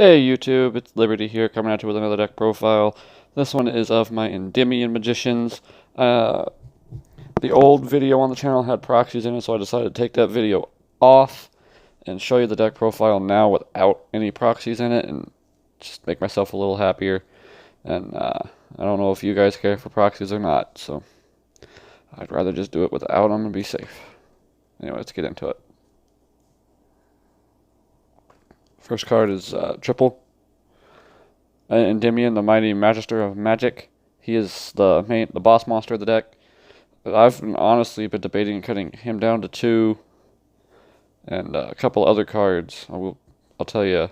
Hey YouTube, it's Liberty here coming at you with another deck profile. This one is of my Endymion Magicians. The old video on the channel had proxies in it, so I decided to take that video off and show you the deck profile now without any proxies in it and just make myself a little happier. And I don't know if you guys care for proxies or not, so I'd rather just do it without them and be safe. Anyway, let's get into it. First card is Triple. Endymion, the Mighty Magister of Magic. He is the boss monster of the deck. I've honestly been debating cutting him down to 2, and a couple other cards. I'll tell you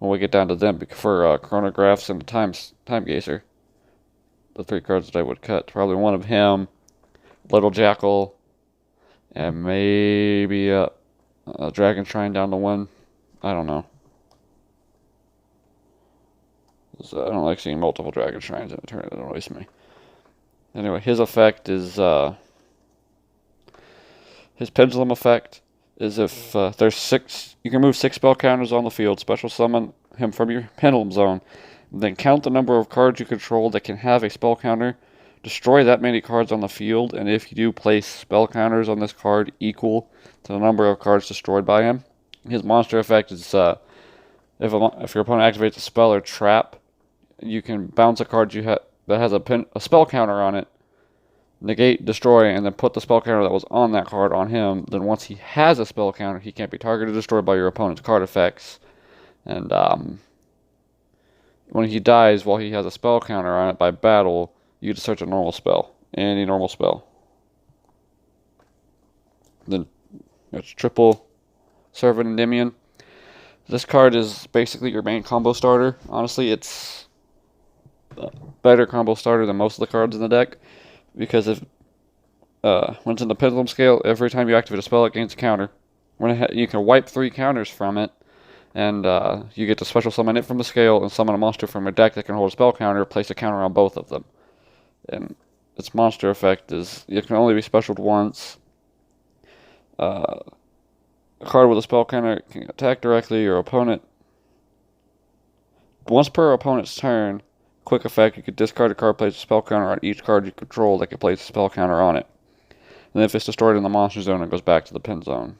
when we get down to them. For chronographs and the time gazer, the 3 cards that I would cut. Probably one of him, Little Jackal, and maybe a Dragon Shrine down to 1. I don't know. I don't like seeing multiple Dragon Shrines in a turn. It annoys me. Anyway, his effect is his pendulum effect is if there's 6, you can move 6 spell counters on the field, special summon him from your pendulum zone, then count the number of cards you control that can have a spell counter, destroy that many cards on the field, and if you do, place spell counters on this card equal to the number of cards destroyed by him. His monster effect is if your opponent activates a spell or trap, you can bounce a card that has a spell counter on it, negate, destroy, and then put the spell counter that was on that card on him. Then once he has a spell counter, he can't be targeted or destroyed by your opponent's card effects. And when he dies while he has a spell counter on it by battle, you just search a normal spell, any normal spell. Then it's Triple Servant Endymion. This card is basically your main combo starter. Honestly, it's a better combo starter than most of the cards in the deck, because when it's in the pendulum scale, every time you activate a spell, it gains a counter. You can wipe 3 counters from it, and you get to special summon it from the scale and summon a monster from your deck that can hold a spell counter, place a counter on both of them. And its monster effect is it can only be specialed once. A card with a spell counter can attack directly your opponent. Once per opponent's turn, quick effect, you can discard a card, place a spell counter on each card you control that can place a spell counter on it. And if it's destroyed in the monster zone, it goes back to the pen zone,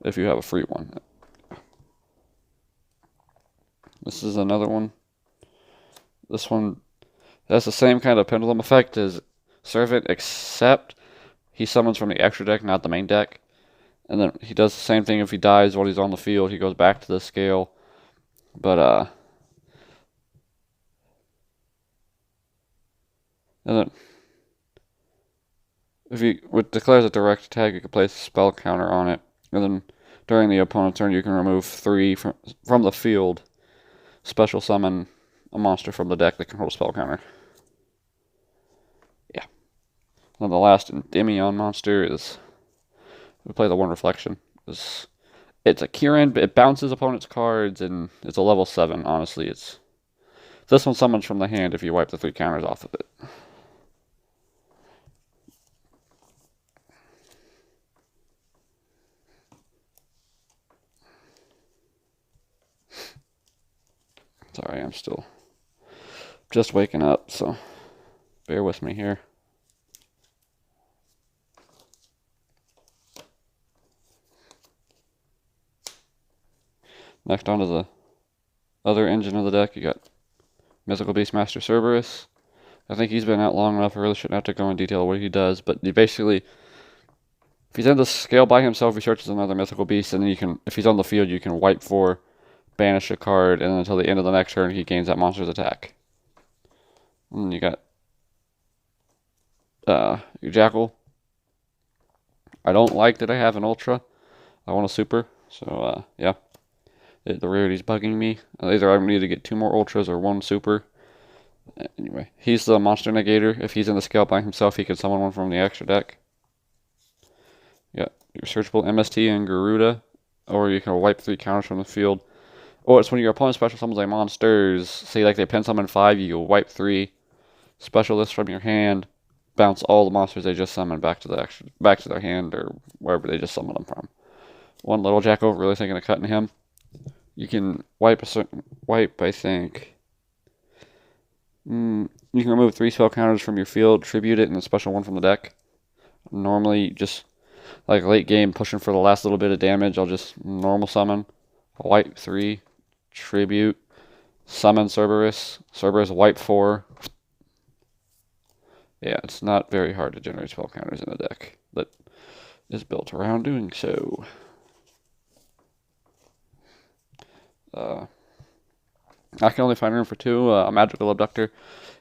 if you have a free one. This is another one. This one has the same kind of pendulum effect as Servant, except he summons from the extra deck, not the main deck. And then he does the same thing if he dies while he's on the field. He goes back to the scale. But, and then, if he declares a direct attack, you can place a spell counter on it. And then, during the opponent's turn, you can remove 3 from the field. Special summon a monster from the deck that can hold a spell counter. Yeah. And the last endymion monster is, we play the One Reflection. It's a Kieran, but it bounces opponent's cards, and it's a level 7, honestly. This one summons from the hand if you wipe the 3 counters off of it. Sorry, I'm still just waking up, so bear with me here. Next onto the other engine of the deck, you got Mythical Beastmaster Cerberus. I think he's been out long enough, I really shouldn't have to go in detail what he does, but he basically, if he's in the scale by himself, he searches another mythical beast, and then you can, if he's on the field, you can wipe 4, banish a card, and then until the end of the next turn, he gains that monster's attack. And then you got your Jackal. I don't like that I have an Ultra. I want a Super, so yeah. The rarity's bugging me. Either I need to get 2 more Ultras or 1 Super. Anyway, he's the monster negator. If he's in the scale by himself, he can summon one from the extra deck. Yeah, your searchable MST and Garuda, or you can wipe 3 counters from the field. Or it's when your opponent special summons like monsters, say like they pen summon 5, you can wipe 3 specialists from your hand, bounce all the monsters they just summoned back to their hand or wherever they just summoned them from. One Little Jackal, really thinking of cutting him. You can wipe a certain wipe, I think. You can remove 3 spell counters from your field, tribute it, and a special one from the deck. Normally, just like late game, pushing for the last little bit of damage, I'll just normal summon, wipe 3, tribute, summon Cerberus, Cerberus wipe 4. Yeah, it's not very hard to generate spell counters in a deck that is built around doing so. I can only find room for 2. A Magical Abductor.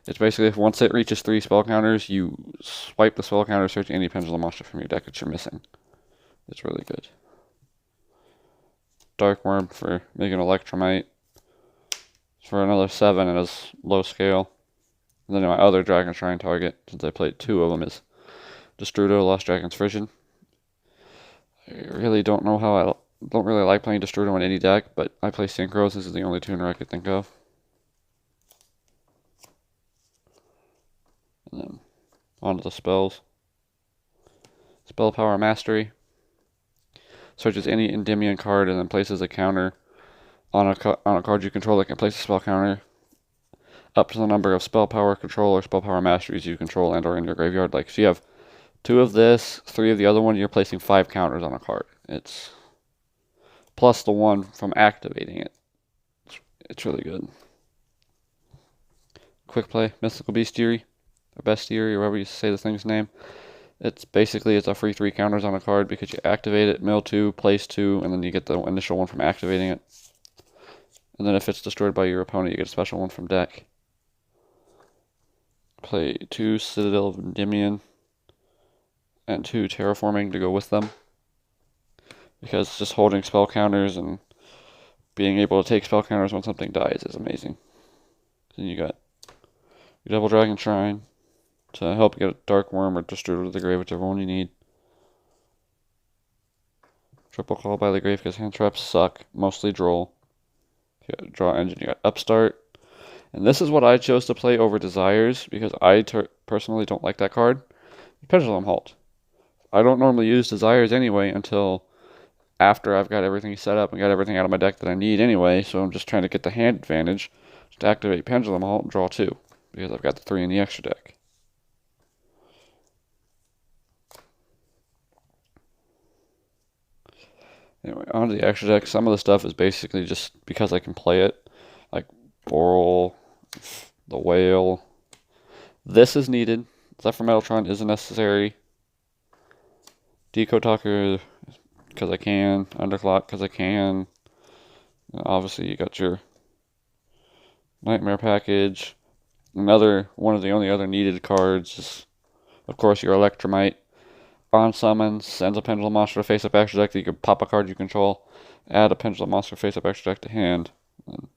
It's basically if once it reaches 3 spell counters, you swipe the spell counter, search any pendulum monster from your deck that you're missing. It's really good. Dark Worm for making Electromite. For another 7 and is low scale. And then my other Dragon Shrine target, since I played 2 of them, is Destrudo, Lost Dragon's Frisian. I really don't know how I don't really like playing Destrudo in any deck, but I play Synchros. This is the only tuner I could think of. And then on to the spells. Spell Power Mastery. Searches any Endymion card and then places a counter on a card you control that can place a spell counter up to the number of spell power control or spell power masteries you control and or in your graveyard. Like, so you have 2 of this, 3 of the other one, you're placing 5 counters on a card. It's plus the 1 from activating it. It's really good. Quick play, Mystical Bestiary, or Bestiary, or whatever you say the thing's name. It's a free 3 counters on a card because you activate it, mill 2, place 2, and then you get the initial one from activating it. And then if it's destroyed by your opponent, you get a special one from deck. Play 2 Citadel of Endymion and 2 Terraforming to go with them. Because just holding spell counters and being able to take spell counters when something dies is amazing. Then you got your Double Dragon Shrine to help get a Dark Worm or Destrudo to the grave, whichever one you need. Triple Call by the Grave because hand traps suck, mostly Droll. You got Draw Engine, you got Upstart. And this is what I chose to play over Desires because I personally don't like that card. Pendulum Halt. I don't normally use Desires anyway until after I've got everything set up and got everything out of my deck that I need anyway, so I'm just trying to get the hand advantage to activate Pendulum Halt and draw 2 because I've got the 3 in the extra deck. Anyway, on to the extra deck. Some of the stuff is basically just because I can play it. Like Boral, the Whale. This is needed. Zephyr Metaltron isn't necessary. Decode Talker because I can. Underclock because I can. Obviously, you got your Nightmare Package. Another one of the only other needed cards is, of course, your Electromite. On summon, sends a Pendulum Monster to face up extra deck that you can pop a card you control, add a Pendulum Monster face up extra deck to hand. And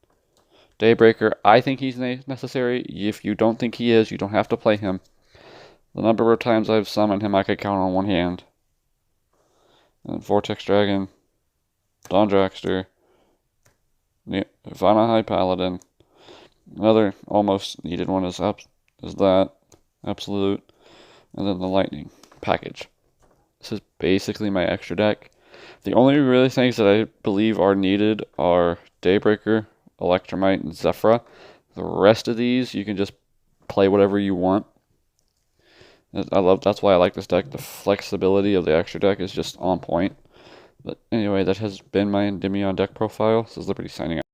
Daybreaker, I think he's necessary. If you don't think he is, you don't have to play him. The number of times I've summoned him, I could count on one hand. And Vortex Dragon, Dawn Dragster, Ivana High Paladin. Another almost needed one is that Absolute, and then the Lightning Package. This is basically my extra deck. The only really things that I believe are needed are Daybreaker, Electromite, and Zephyra. The rest of these, you can just play whatever you want. That's why I like this deck. The flexibility of the extra deck is just on point. But anyway, that has been my Endymion deck profile. This is Liberty signing out.